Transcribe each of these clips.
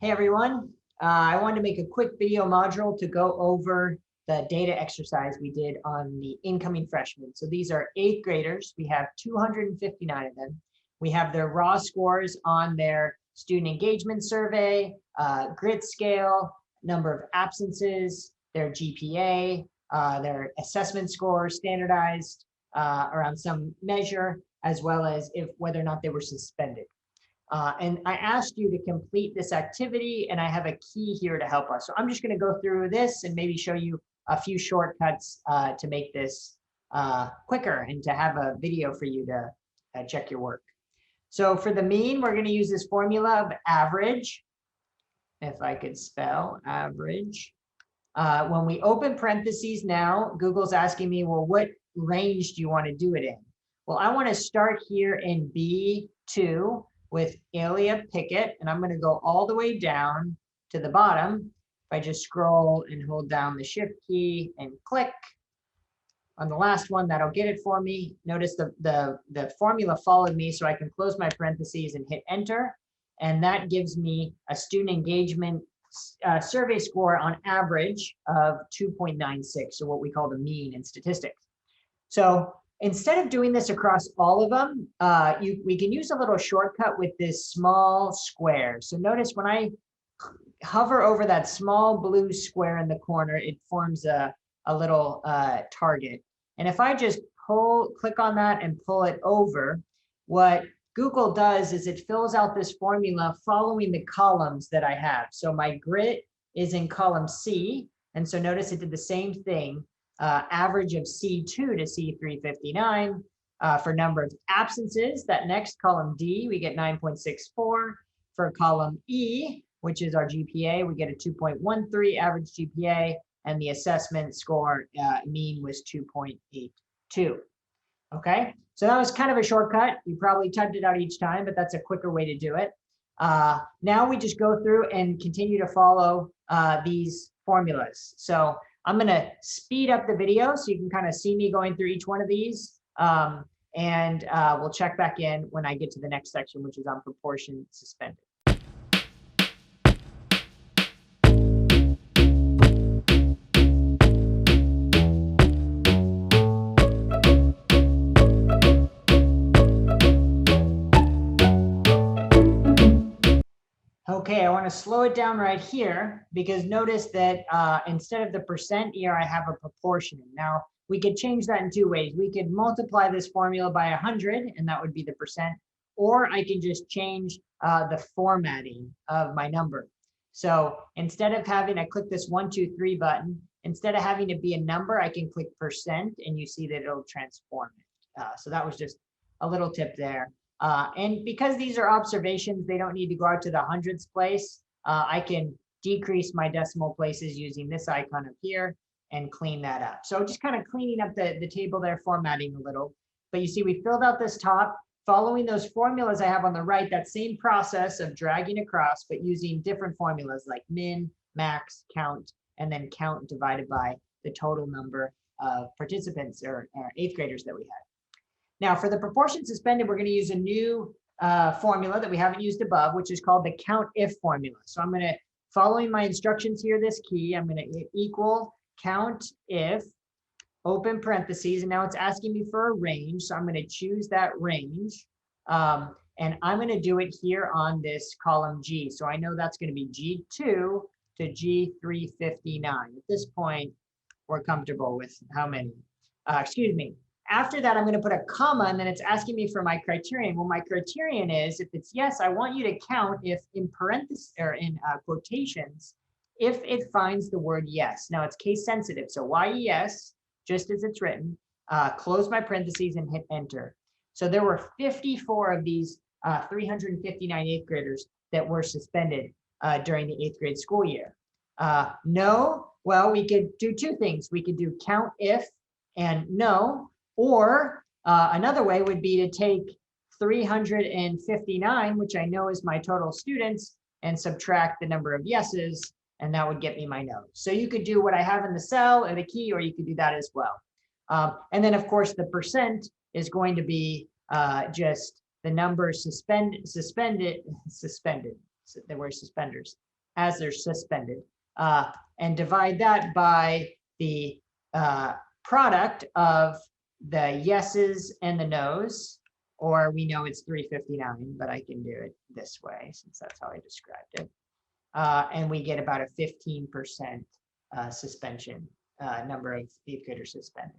Hey everyone, I wanted to make a quick video module to go over the data exercise we did on the incoming freshmen. So these are 8th graders. We have 259 of them. We have their raw scores on their student engagement survey, grit scale, number of absences, their GPA, their assessment score standardized around some measure, as well as whether or not they were suspended. And I asked you to complete this activity, and I have a key here to help us. So I'm just going to go through this and maybe show you a few shortcuts to make this quicker and to have a video for you to check your work. So for the mean, we're going to use this formula of average. If I could spell average. When we open parentheses now, Google's asking me, well, what range do you want to do it in? Well, I want to start here in B2 with Alia Pickett, and I'm going to go all the way down to the bottom. If I just scroll and hold down the shift key and click on the last one, that'll get it for me. Notice the formula followed me, so I can close my parentheses and hit enter, and that gives me a student engagement survey score on average of 2.96, so what we call the mean in statistics. So instead of doing this across all of them, we can use a little shortcut with this small square. So notice when I hover over that small blue square in the corner, it forms a little target. And if I just click on that and pull it over, what Google does is it fills out this formula following the columns that I have. So my grit is in column C. And so notice it did the same thing. Average of C2 to C359 for number of absences. That next column D, we get 9.64. For column E, which is our GPA, we get a 2.13 average GPA, and the assessment score mean was 2.82. Okay, so that was kind of a shortcut. You probably typed it out each time, but that's a quicker way to do it. Now we just go through and continue to follow these formulas. So I'm going to speed up the video so you can kind of see me going through each one of these. And we'll check back in when I get to the next section, which is on proportion suspended. Okay, I want to slow it down right here because notice that instead of the percent here, I have a proportion. Now, we could change that in two ways. We could multiply this formula by 100, and that would be the percent, or I can just change the formatting of my number. So instead of having, I click this 1, 2, 3 button, instead of having to be a number, I can click percent, and you see that it'll transform it. So that was just a little tip there. And because these are observations, they don't need to go out to the hundredths place. I can decrease my decimal places using this icon up here and clean that up. So just kind of cleaning up the table there, formatting a little. But you see, we filled out this top, following those formulas I have on the right, that same process of dragging across, but using different formulas like min, max, count, and then count divided by the total number of participants or 8th graders that we had. Now, for the proportion suspended, we're going to use a new formula that we haven't used above, which is called the Countif formula. So I'm going to, following my instructions here, this key, I'm going to equal Countif, open parentheses, and now it's asking me for a range. So I'm going to choose that range, and I'm going to do it here on this column G. So I know that's going to be G2 to G359. At this point, we're comfortable with how many, excuse me. After that, I'm going to put a comma, and then it's asking me for my criterion. Well, my criterion is, if it's yes, I want you to count if in parentheses or in quotations, if it finds the word yes. Now it's case sensitive, so yes, just as it's written, close my parentheses and hit enter. So there were 54 of these 359 8th graders that were suspended during the 8th grade school year. No, well, we could do two things. We could do count if and no. Or another way would be to take 359, which I know is my total students, and subtract the number of yeses, and that would get me my no. So you could do what I have in the cell or the key, or you could do that as well. And then, of course, the percent is going to be just the number suspended, there were suspenders, as they're suspended, and divide that by the product of the yeses and the nos, or we know it's 359, but I can do it this way since that's how I described it. And we get about a 15% suspension, number of eighth graders suspended.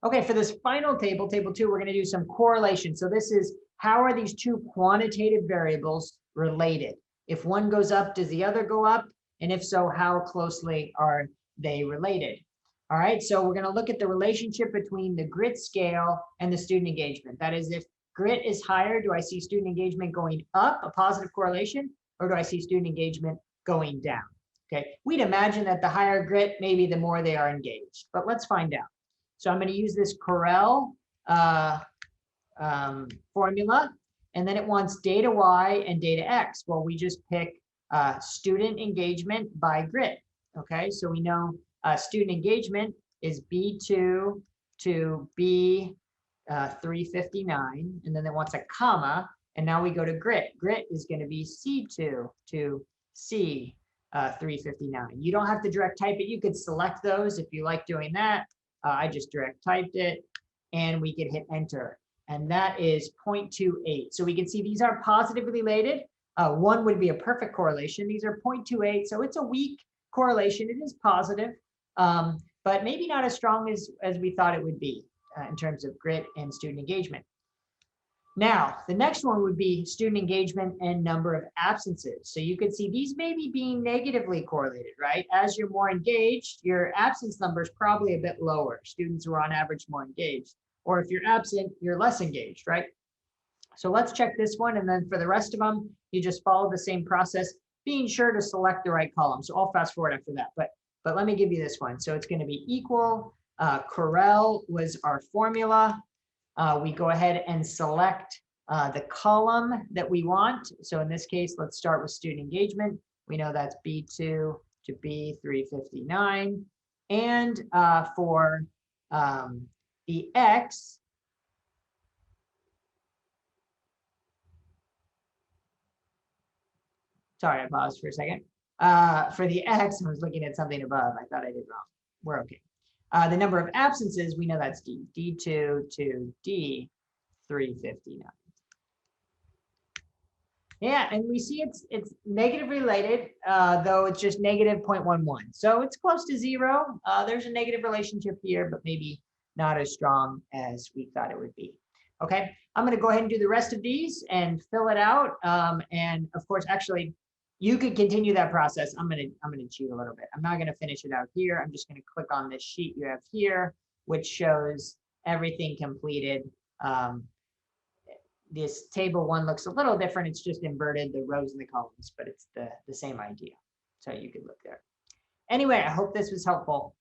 Okay, for this final table, table 2, we're going to do some correlation. So this is how are these two quantitative variables related? If one goes up, does the other go up? And if so, how closely are they related? All right, so we're going to look at the relationship between the grit scale and the student engagement. That is, if grit is higher, do I see student engagement going up, a positive correlation, or do I see student engagement going down? Okay, we'd imagine that the higher grit, maybe the more they are engaged, but let's find out. So I'm going to use this Corel formula, and then it wants data Y and data X. Well, we just pick student engagement by grit. Okay, so we know student engagement is B2 to B359, and then it wants a comma, and now we go to grit. Grit is going to be C2 to C359. You don't have to direct type it. You could select those if you like doing that. I just direct typed it, and we can hit enter, and that is 0.28. So we can see these are positively related. One would be a perfect correlation. These are 0.28, so it's a weak correlation. It is positive, but maybe not as strong as we thought it would be in terms of grit and student engagement. Now, the next one would be student engagement and number of absences. So you could see these may be being negatively correlated, right? As you're more engaged, your absence number is probably a bit lower. Students who are on average more engaged. Or if you're absent, you're less engaged, right? So let's check this one. And then for the rest of them, you just follow the same process, being sure to select the right column. So I'll fast forward after that. But let me give you this one. So it's going to be equal. Corel was our formula. We go ahead and select the column that we want. So in this case, let's start with student engagement. We know that's B2 to B359. And for the X, sorry, I paused for a second. For the X, I was looking at something above. I thought I did wrong. We're okay. The number of absences, we know that's D2 to D359. Yeah, and we see it's negative related, though it's just negative 0.11. So it's close to 0. There's a negative relationship here, but maybe not as strong as we thought it would be. Okay, I'm going to go ahead and do the rest of these and fill it out. And of course, actually, you could continue that process. I'm gonna cheat a little bit. I'm not gonna finish it out here. I'm just gonna click on this sheet you have here, which shows everything completed. This table 1 looks a little different. It's just inverted, the rows and the columns, but it's the same idea. So you could look there. Anyway, I hope this was helpful.